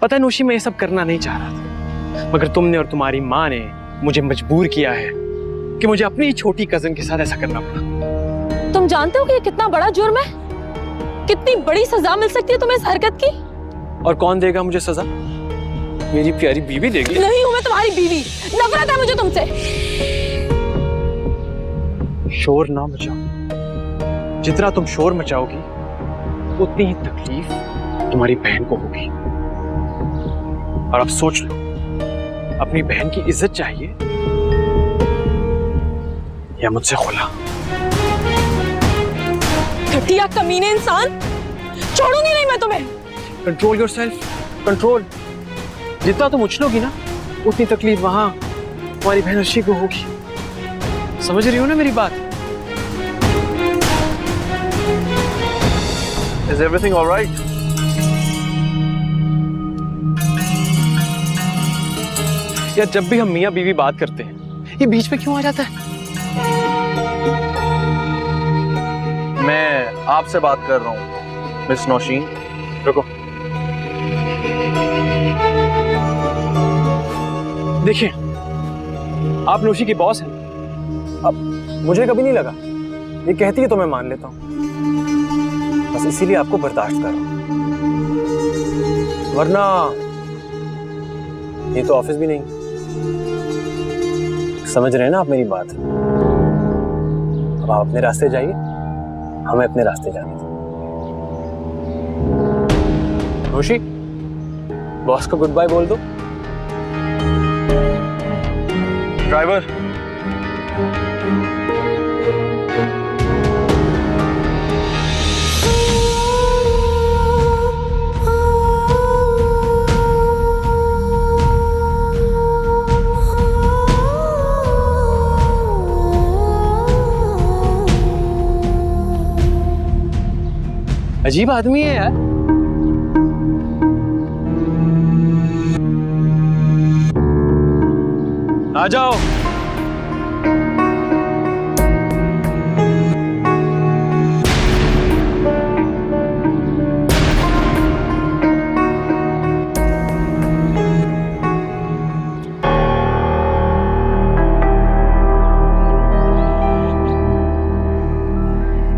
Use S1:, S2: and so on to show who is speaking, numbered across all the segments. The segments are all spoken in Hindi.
S1: पता है नौशी, मैं ये सब करना नहीं चाह रहा था, मगर तुमने और तुम्हारी माँ ने मुझे मजबूर किया है कि मुझे अपनी ही छोटी कजन के साथ ऐसा करना पड़ा।
S2: तुम जानते हो कि ये कितना बड़ा जुर्म है? कितनी बड़ी सजा मिल सकती है तुम्हें इस हरकत की?
S1: और कौन देगा मुझे सजा? मेरी प्यारी बीवी देगी।
S2: नहीं हूं मैं तुम्हारी बीवी, नफरत है मुझे तुमसे।
S1: शोर ना मचाओ, जितना तुम शोर मचाओगी उतनी ही तकलीफ तुम्हारी बहन को होगी। और अब सोच लो, अपनी बहन की इज्जत चाहिए या मुझसे खुला?
S2: घटिया कमीने इंसान, छोड़ूंगी नहीं मैं तुम्हें।
S1: Control yourself, control. जितना तुम उछलोगी ना उतनी तकलीफ वहां तुम्हारी बहन अर्शी को होगी। समझ रही हो ना मेरी बात? Is everything all right? यार, जब भी हम मियाँ बीवी बात करते हैं ये बीच में क्यों आ जाता है?
S3: मैं आपसे बात कर रहा हूँ मिस नौशीन।
S1: रुको, देखिए, आप नौशी की बॉस हैं। अब मुझे कभी नहीं लगा, ये कहती है तो मैं मान लेता हूँ, बस इसीलिए आपको बर्दाश्त कर रहा हूँ, वरना ये तो ऑफिस भी नहीं। समझ रहे हैं ना आप मेरी बात? अब आप अपने रास्ते जाइए, हमें अपने रास्ते जाने दो। नौशी, बॉस को गुड बाय बोल दो। ड्राइवर, अजीब आदमी है यार। आ जाओ।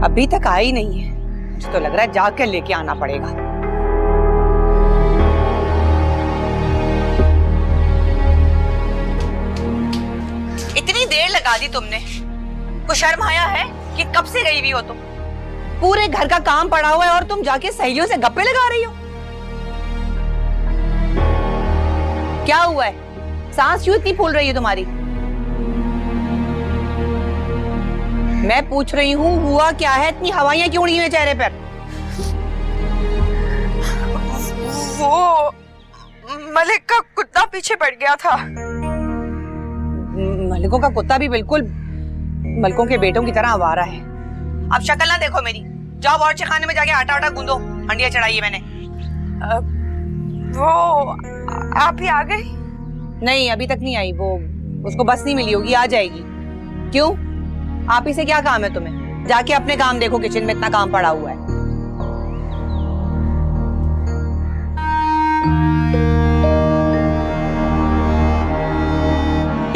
S4: अभी तक आई नहीं है, मुझे तो लग रहा है जाकर लेके आना पड़ेगा। इतनी देर लगा दी तुमने, कुछ शर्म आया है कि कब से गई हुई हो तुम? पूरे घर का काम पड़ा हुआ है और तुम जाके सहेलियों से गप्पे लगा रही हो। क्या हुआ है? सांस क्यों इतनी फूल रही है तुम्हारी? मैं पूछ रही हूँ, हुआ क्या है? इतनी हवाइयां क्यों उड़ी हुई चेहरे पर?
S5: वो मलिक का कुत्ता पीछे पड़ गया था।
S4: मलिकों का कुत्ता भी बिल्कुल मलिकों के बेटों की तरह आवारा है। अब शक्ल ना देखो मेरी, जाओ बावर्ची खाने में जाके आटा गूंदो, हंडिया चढ़ाई है मैंने।
S5: वो आप ही आ गई?
S4: नहीं, अभी तक नहीं आई। वो उसको बस नहीं मिली होगी, आ जाएगी। क्यों, आप ही से क्या काम है तुम्हें? जाके अपने काम देखो, किचन में इतना काम पड़ा हुआ है।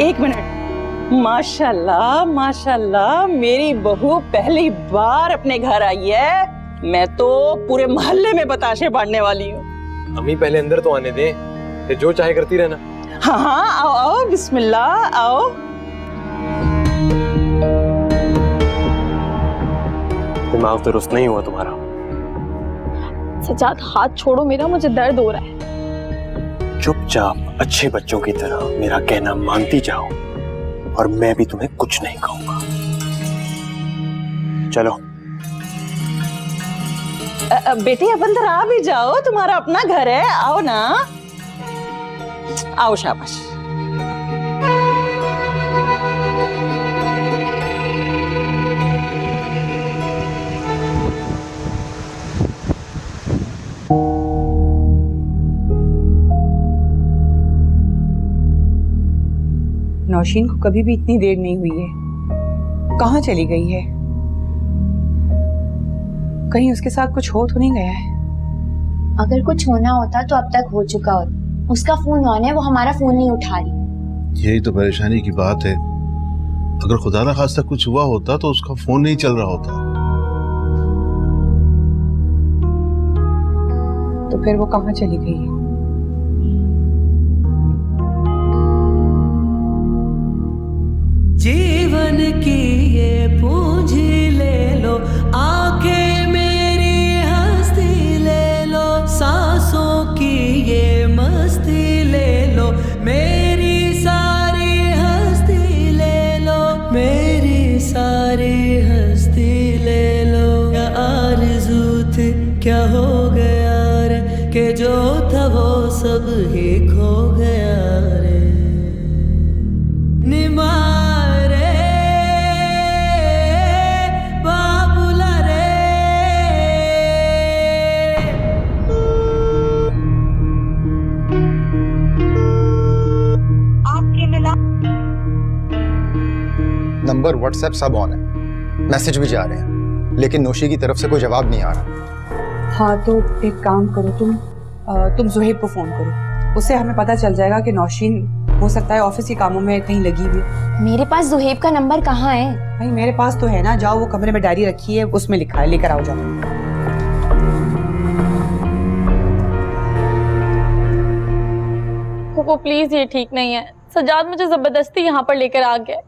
S6: एक मिनट। माशाल्लाह माशाल्लाह, मेरी बहू पहली बार अपने घर आई है। मैं तो पूरे मोहल्ले में बताशे बांटने वाली हूँ।
S1: अम्मी पहले अंदर तो आने दें, फिर जो चाहे करती रहना।
S6: हाँ हाँ, आओ आओ, बिस्मिल्लाह, आओ।
S1: दिमाग दुरुस्त नहीं हुआ तुम्हारा।
S2: सजाद, हाथ छोड़ो मेरा, मुझे दर्द हो रहा है।
S1: चुपचाप अच्छे बच्चों की तरह मेरा कहना मानती जाओ और मैं भी तुम्हें कुछ नहीं कहूंगा। चलो।
S6: बेटी, अब अंदर आ भी जाओ, तुम्हारा अपना घर है, आओ ना। आओ, शाबाश।
S4: नौशीन को कभी भी इतनी देर नहीं हुई है, कहाँ चली गई है? कहीं उसके साथ कुछ हो तो नहीं गया है?
S7: अगर कुछ होना होता तो अब तक हो चुका होता। उसका फोन ऑन है, वो हमारा फोन नहीं उठा रही।
S8: यही तो परेशानी की बात है। अगर खुदा ना खास्ता कुछ हुआ होता तो उसका फोन नहीं चल रहा होता।
S9: तो फिर वो कहाँ चली गई है?
S10: जीवन की ये पूंजी ले लो, आके मेरी हस्ती ले लो, सांसों की ये मस्ती ले लो, मेरी सारी हस्ती ले लो, मेरी सारी हस्ती ले लो। क्या आरज़ू थी, क्या हो गया रे, कि जो था वो सब ही खो गया रे। निमारे बाबुला रे।
S5: आपके मिला
S11: नंबर व्हाट्सएप सब ऑन है, मैसेज भी जा रहे हैं, लेकिन नौशी की तरफ से कोई जवाब नहीं आ रहा।
S9: हाँ तो एक काम करो, तुम जुहेब को फोन करो। उससे हमें पता चल जाएगा कि नौशीन हो सकता है ऑफिस के कामों में कहीं लगी हुई है।
S7: मेरे पास जुहेब का नंबर कहाँ है?
S9: भाई मेरे पास तो है ना, जाओ वो कमरे में डायरी रखी है, उसमें लिखा है, लेकर आओ जाओ।
S2: वो प्लीज, ये ठीक नहीं है। सजाद मुझे जबरदस्ती यहाँ पर लेकर आ गया।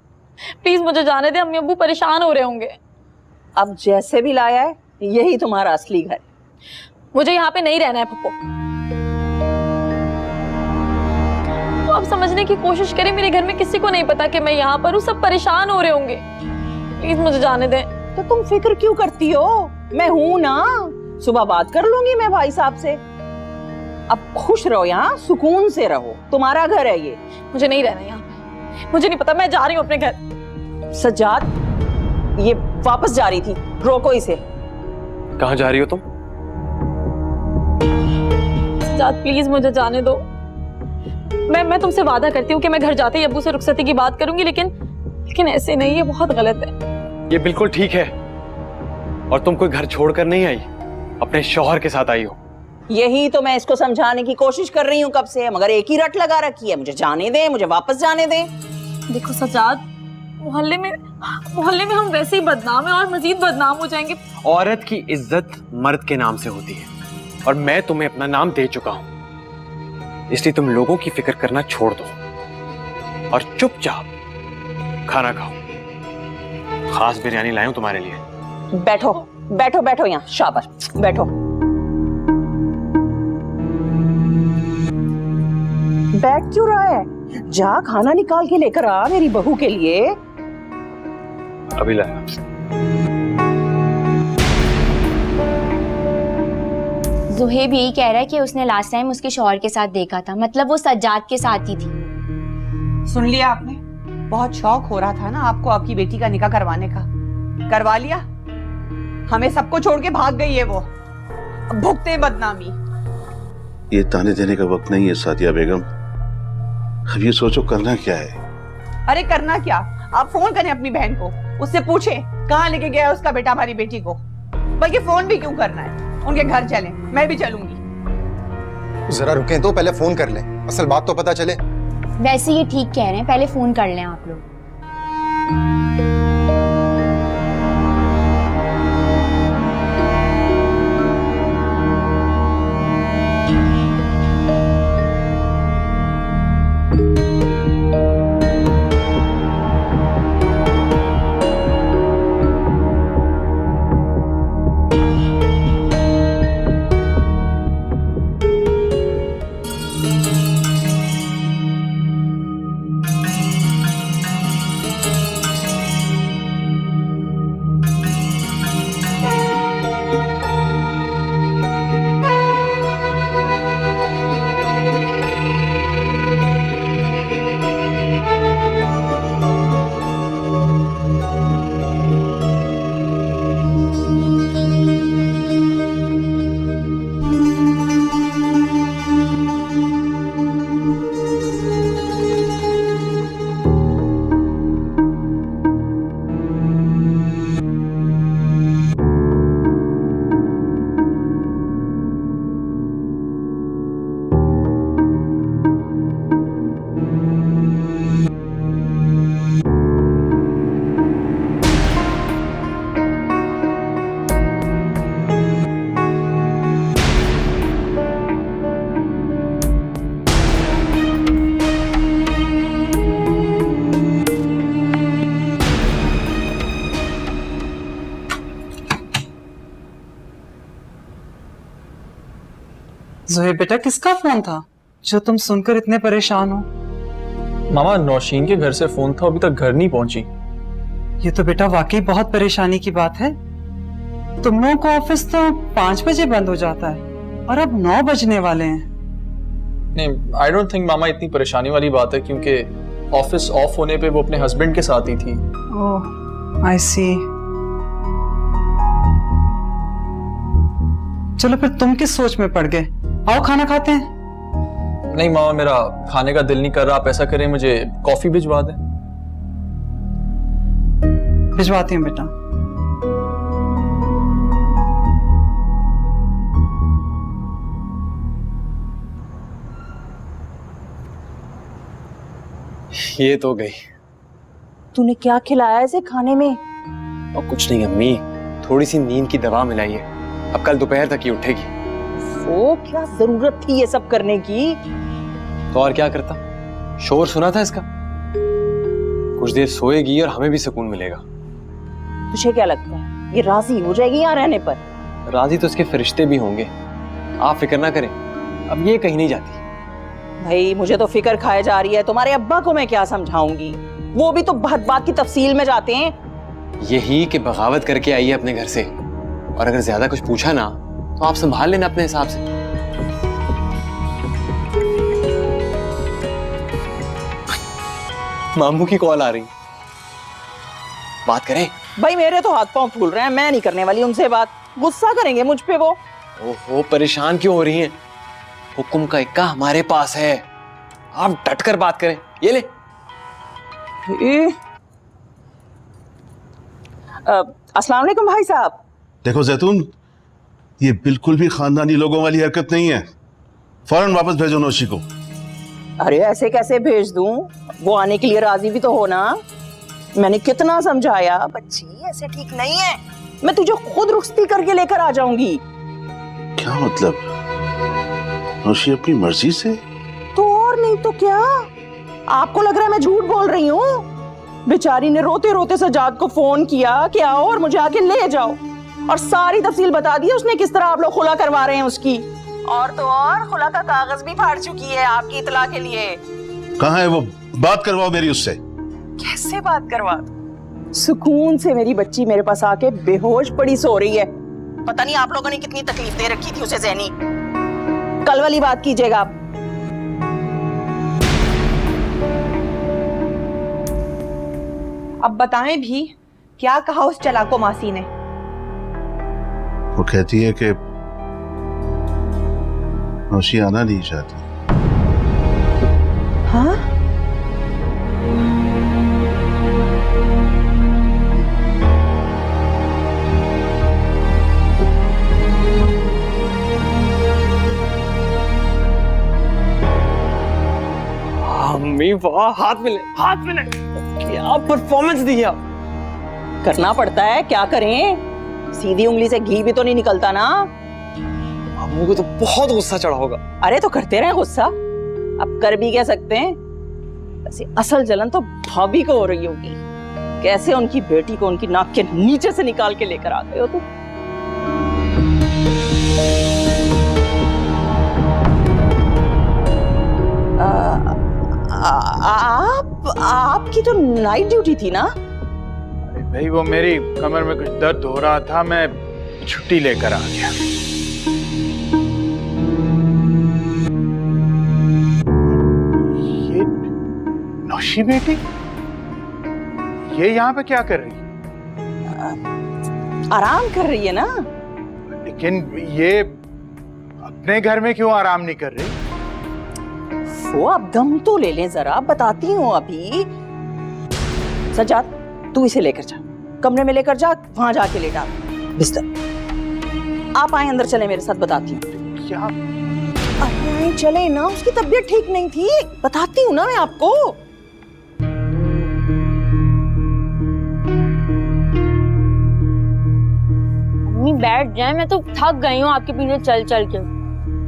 S2: प्लीज मुझे जाने दे, अम्मी अब्बू परेशान हो रहे होंगे।
S6: अब जैसे भी लाया है, यही तुम्हारा असली घर।
S2: मुझे यहाँ पे नहीं रहना है पप्पू। तो आप समझने की कोशिश करें, मेरे घर में किसी को नहीं पता कि मैं यहाँ पर हूँ, सब परेशान हो रहे होंगे। प्लीज मुझे जाने दें।
S6: तो तुम फिक्र क्यों करती हो? मैं हूं ना, सुबह बात कर लूंगी मैं भाई साहब से। अब खुश रहो, यहाँ सुकून से रहो, तुम्हारा घर है ये।
S2: मुझे नहीं रहना यहाँ पे, मुझे नहीं पता, मैं जा रही हूँ अपने घर।
S6: सज्जाद, ये वापस जा रही थी, रोको इसे।
S1: कहाँ जा रही हो तुम?
S2: सज्जाद प्लीज मुझे जाने दो। मैं तुमसे वादा करती हूँ कि मैं घर जाते ही अब्बू से रुखसती की बात करूंगी, लेकिन ऐसे नहीं, ये बहुत गलत है।
S1: ये बिल्कुल ठीक है। और तुम कोई घर छोड़कर नहीं आई, अपने शौहर के साथ आई हो।
S6: यही तो मैं इसको समझाने की कोशिश कर रही हूँ कब से, मगर एक ही रट लगा रखी है। मुझे जाने दे, मुझे वापस जाने दे।
S2: देखो सज्जाद, मोहल्ले में हम वैसे ही बदनाम है और मजीद बदनाम हो जाएंगे।
S1: औरत की इज्जत मर्द के नाम से होती है, और मैं तुम्हें अपना नाम दे चुका हूं। इसलिए तुम लोगों की फिक्र करना छोड़ दो और चुपचाप खाना खाओ। खास बिरयानी लाया हूं तुम्हारे लिए।
S6: बैठो बैठो बैठो, यहाँ शाबाश, बैठो। बैठ क्यों रहा है? जा खाना निकाल के लेकर आ मेरी बहू के लिए।
S1: अभी लाया।
S7: जुहेब यही कह रहा है कि उसने लास्ट टाइम उसके शौहर के साथ देखा था, मतलब वो सज्जाद के साथ ही थी।
S9: सुन लिया आपने? बहुत शौक हो रहा था ना आपको आपकी बेटी का निकाह करवाने का, करवा लिया। हमें सबको छोड़ के भाग गई है वो, अब भुगते बदनामी।
S8: ये ताने देने का वक्त नहीं है सादिया बेगम। अब ये सोचो करना क्या है।
S9: अरे करना क्या, आप फोन करें अपनी बहन को, उससे पूछें कहाँ लेके गया उसका बेटा हमारी बेटी को। बल्कि फोन भी क्यों करना है, उनके घर चलें, मैं भी चलूंगी।
S11: जरा रुकें तो, पहले फोन कर लें, असल बात तो पता चले।
S7: वैसे ये ठीक कह रहे हैं, पहले फोन कर लें आप लोग।
S6: जोहे बेटा, किसका फोन था जो तुम सुनकर इतने परेशान हो?
S1: मामा, नौशीन के घर से फोन था, अभी तक घर नहीं पहुंची।
S6: ये तो बेटा वाकई बहुत परेशानी की बात है। तुम लोगों का ऑफिस तो 5 बजे बंद हो जाता है और अब 9 बजने वाले हैं।
S1: नहीं, आई डोंट थिंक मामा इतनी परेशानी वाली बात है, क्योंकि ऑफिस ऑफ होने पे वो अपने हस्बैंड के साथ ही थी।
S6: ओह, आई सी। चलो फिर तुम किस सोच में पड़ गए? आओ खाना खाते हैं।
S1: नहीं मामा, मेरा खाने का दिल नहीं कर रहा। आप ऐसा करें, मुझे कॉफी भिजवा दें।
S6: भिजवाती हूँ बेटा।
S1: ये तो गई।
S6: तूने क्या खिलाया इसे खाने में?
S1: और कुछ नहीं अम्मी, थोड़ी सी नींद की दवा मिलाई है, अब कल दोपहर तक ही उठेगी।
S6: वो क्या जरूरत थी ये सब करने की?
S1: तो और क्या करता, शोर सुना था इसका। कुछ देर सोएगी और हमें भी सुकून मिलेगा।
S6: तुझे क्या लगता है ये राजी हो जाएगी यहाँ रहने पर?
S1: राजी तो इसके फरिश्ते भी होंगे, आप फिक्र ना करें, अब ये कहीं नहीं जाती।
S6: भाई मुझे तो फिक्र खाए जा रही है। तुम्हारे अब्बा को मैं क्या समझाऊंगी? वो भी तो बात बात की तफसील में जाते हैं।
S1: यही कि बगावत करके आई है अपने घर से, और अगर ज्यादा कुछ पूछा ना तो आप संभाल लेना अपने हिसाब से। मामू की कॉल आ रही, बात करें?
S6: भाई मेरे तो हाथ पांव फूल रहे हैं, मैं नहीं करने वाली उनसे बात। गुस्सा करेंगे मुझ पे वो।
S1: ओहो, परेशान क्यों हो रही हैं? हुक्म का इक्का हमारे पास है, आप डट कर बात करें। ये ले।
S6: अस्सलाम वालेकुम भाई साहब।
S8: देखो जैतून, ये बिल्कुल भी खानदानी लोगों वाली हरकत नहीं है। फौरन वापस भेजो नौशी को।
S6: अरे ऐसे कैसे भेज दूं? वो आने के लिए राजी भी तो हो ना। मैंने कितना समझाया, बच्ची ऐसे ठीक नहीं है। मैं तुझे खुद रुखसती करके लेकर आ जाऊंगी।
S8: क्या मतलब? नौशी अपनी मर्जी से?
S6: तो और नहीं तो क्या? आपको लग रहा है मैं झूठ बोल रही हूँ? बेचारी ने रोते रोते सजाद को फोन किया कि आओ और मुझे आके ले जाओ, और सारी तफसील बता दी उसने किस तरह आप लोग खुला करवा रहे हैं उसकी। और तो और खुला का कागज भी फाड़ चुकी है आपकी इतला के लिए।
S8: कहाँ है वो? बात करवाओ मेरी उससे।
S6: कैसे बात करवा? सुकून से मेरी बच्ची मेरे पास आके बेहोश पड़ी सो रही है। पता नहीं आप लोगों ने कितनी तकलीफ दे रखी थी उसे ज़हनी। कल वाली बात कीजिएगा आप।
S9: अब बताएं भी, क्या कहा उस चलाको मासी ने?
S8: वो कहती है कि नौशी आना नहीं चाहती।
S9: हाँ?
S1: अम्मी वाह, हाथ मिले, हाथ मिले। क्या परफॉर्मेंस दी है आप।
S6: करना पड़ता है, क्या करें? सीधी उंगली से घी भी तो नहीं निकलता ना।
S1: अम्मू को तो बहुत गुस्सा चढ़ा होगा।
S6: अरे तो करते रहे गुस्सा, अब कर भी क्या सकते हैं। वैसे असल जलन तो भाभी को हो रही होगी। कैसे उनकी बेटी को उनकी नाक के नीचे से निकाल के लेकर आ गए हो तुम। आपकी तो नाइट ड्यूटी थी ना?
S12: अरे भाई, वो मेरी कमर में कुछ दर्द हो रहा था, मैं छुट्टी लेकर आ गया। ये नौशी बेटी, ये यहाँ पे क्या कर रही है?
S6: आराम कर रही है ना।
S12: लेकिन ये अपने घर में क्यों आराम नहीं कर रही?
S6: वो अब दम तो ले लें जरा, बताती हूँ अभी। सजाद, तू इसे लेकर जा, कमरे में लेकर जा, वहां जाके लेटा बिस्तर। आप आए अंदर, चले मेरे साथ, बताती हूँ।
S12: क्या?
S6: अरे चले ना, उसकी तबीयत ठीक नहीं थी, बताती हूँ ना मैं आपको।
S2: मम्मी बैठ जाए, मैं तो थक गई हूँ आपके पीछे चल चल के।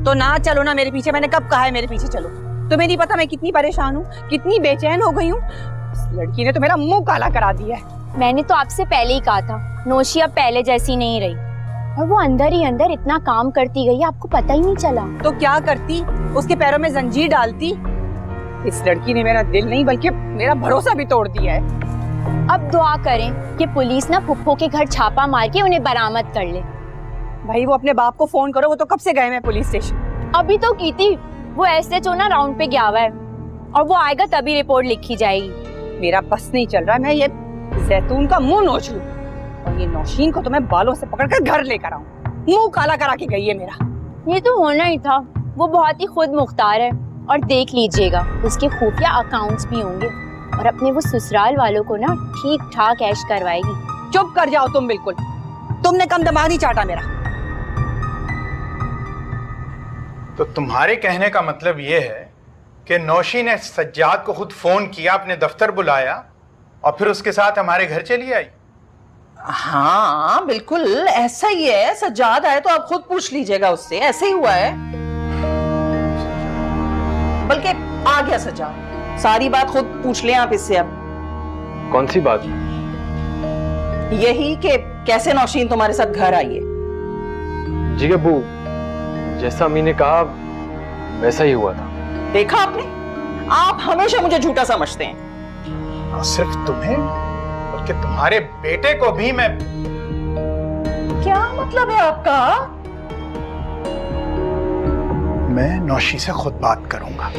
S9: तो ना चलो ना मेरे पीछे। मैंने कब कहा है मेरे पीछे चलो? तुम्हें नहीं पता मैं कितनी परेशान हूँ, कितनी बेचैन हो गई हूँ। इस लड़की ने तो मेरा मुंह काला करा दिया है।
S7: मैंने तो आपसे पहले ही कहा था, नौशी अब पहले जैसी नहीं रही। और वो अंदर ही अंदर इतना काम करती गई, आपको पता ही नहीं चला।
S9: तो क्या करती, उसके पैरों में जंजीर डालती। इस लड़की ने मेरा दिल नहीं बल्कि मेरा भरोसा भी तोड़ दिया है।
S7: अब दुआ करें कि पुलिस ना फुप्पो के घर छापा मार के उन्हें बरामद कर ले।
S9: भाई वो अपने बाप को फोन करो, वो तो कब से गए मैं पुलिस स्टेशन।
S7: अभी तो की थी, वो एसएचओ ना राउंड पे गया हुआ है और वो आएगा तभी रिपोर्ट लिखी जाएगी।
S9: मेरा बस नहीं चल रहा, मैं ये जैतून का मुंह नोच लूं और ये नौशीन को तो मैं बालों से पकड़कर घर लेकर आऊं। मुंह काला करा के गई है मेरा।
S7: ये तो होना ही था, वो बहुत ही खुद मुख्तार है और देख लीजिएगा उसके खुफिया अकाउंट्स भी होंगे और अपने वो ससुराल वालों को ना ठीक ठाक ऐश करवाएगी।
S9: चुप कर जाओ तुम, बिल्कुल तुमने कम दिमाग नहीं चाटा मेरा।
S12: तो तुम्हारे कहने का मतलब ये है कि नौशी ने सज्जाद को खुद फोन किया, अपने दफ्तर बुलाया और फिर उसके साथ हमारे घर चली आई।
S6: हाँ बिल्कुल ऐसा ही है। सज्जाद आए तो आप खुद पूछ लीजिएगा उससे, ऐसे ही हुआ है। बल्कि आ गया सज्जाद, सारी बात खुद पूछ लें आप इससे। अब
S1: कौन सी बात?
S6: यही कि कैसे नौशीन तुम्हारे साथ घर आई है।
S1: जी अब्बू, जैसा अम्मी ने कहा वैसा ही हुआ था।
S6: देखा आपने, आप हमेशा मुझे झूठा समझते हैं।
S12: और सिर्फ तुम्हें बल्कि तुम्हारे बेटे को भी मैं।
S6: क्या मतलब है आपका?
S12: मैं नौशी से खुद बात करूंगा।